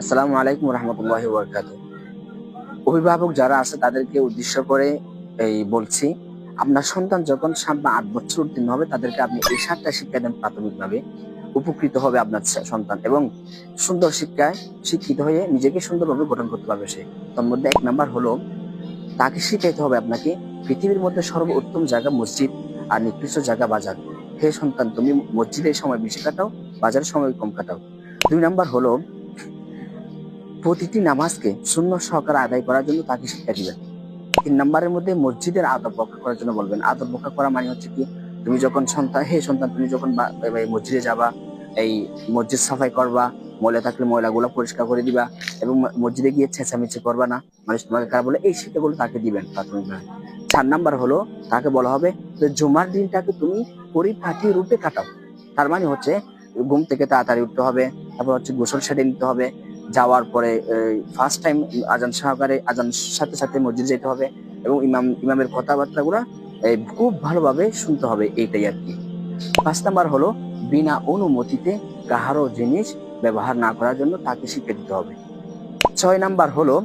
আসসালামু আলাইকুম রহমতুল্লাহি ওয়া বারাকাতুহু। অভিভাবক যারা আছে তাদেরকে উদ্দেশ্য করে বলছি, আপনার সন্তান যখন 7 বা 8 বছর উত্তীর্ণ হবে তাদেরকে আপনি এই 7টা শিক্ষা দেন প্রাথমিকভাবে। উপকৃত হবে আপনার সন্তান এবং সুন্দর শিক্ষায় শিক্ষিত হয়ে নিজেকে সুন্দরভাবে গঠন করতে পারবে সে। তার মধ্যে 1 নাম্বার হলো তাকে শিখাইতে হবে আপনাকে পৃথিবীর মধ্যে সর্বোত্তম জায়গা মসজিদ আর নিকৃষ্ট জায়গা বাজার। হে সন্তান, তুমি মসজিদের সময় বেশি কাটাও, বাজারের সময় কম কাটাও। 2 নাম্বার হলো প্রতিটি নামাজকে সুন্নত সহকারে আদায় করার জন্য তাকে শিক্ষা দিবেন। 3 নাম্বারের মধ্যে মসজিদের আদব রক্ষা করার জন্য বলবেন। আদব রক্ষা করা মানে হচ্ছে কি, তুমি যখন সন্তান তুমি যখন মসজিদে যাবা, এই মসজিদ সাফাই করবা, ময়লা থাকলে ময়লাগুলো পরিষ্কার করে দিবা এবং মসজিদে গিয়ে চেঁচামেচি করবা না, মানুষ তোমাকে খারাপ বলে, এই শিক্ষাগুলো তাকে দিবেন প্রাথমিকভাবে। 4 নাম্বার হলো তাকে বলা হবে যে জুমার দিনটাকে তুমি পরিপাটি রূপে কাটাও। তার মানে হচ্ছে ঘুম থেকে তাড়াতাড়ি উঠতে হবে, তারপর হচ্ছে গোসল সেরে নিতে হবে, যাওয়ার পরে ফার্স্ট টাইম আজান সহকারে আজান সাথে সাথে মসজিদে যেতে হবে এবং ইমামের কথাবার্তা গুলা খুব ভালোভাবে শুনতে হবে, এইটাই আর কি। 5 নাম্বার হলো বিনা অনুমতিতে কাহারো জিনিস ব্যবহার না করার জন্য তাকে শিক্ষা দিতে হবে। 6 নাম্বার হলো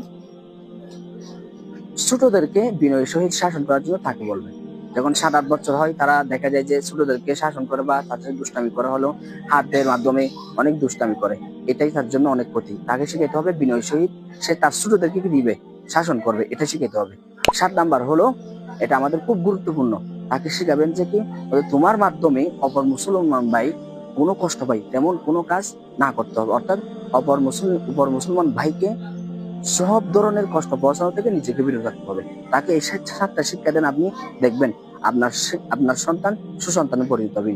ছোটদেরকে বিনয়ের সহিত শাসন করার জন্য তাকে বলবে। যখন 7-8 বছর হয় তারা দেখা যায় যে ছোটদেরকে শাসন করে বা তাদের দুষ্টামি করা হলো হাতের মাধ্যমে অনেক দুষ্টামি করে, এটাই তার জন্য অনেক ক্ষতি। তাকে শিখাইতে হবে বিনয় সহিত সে তার ছোটদেরকে কি দিবে, শাসন করবে, এটা শিখাইতে হবে। 7 নাম্বার হলো, এটা আমাদের খুব গুরুত্বপূর্ণ, তাকে শিখাবেন যে কি তোমার মাধ্যমে অপর মুসলমান ভাই কোনো কষ্ট পাই তেমন কোনো কাজ না করতে হবে, অর্থাৎ অপর মুসলমান ভাইকে সব ধরনের কষ্ট পৌঁছানো থেকে নিজেকে বিরত রাখতে হবে। তাকে এই 7টা শিক্ষা দেন, আপনি দেখবেন আপনার সন্তান সুসন্তানে পরিণত হবে।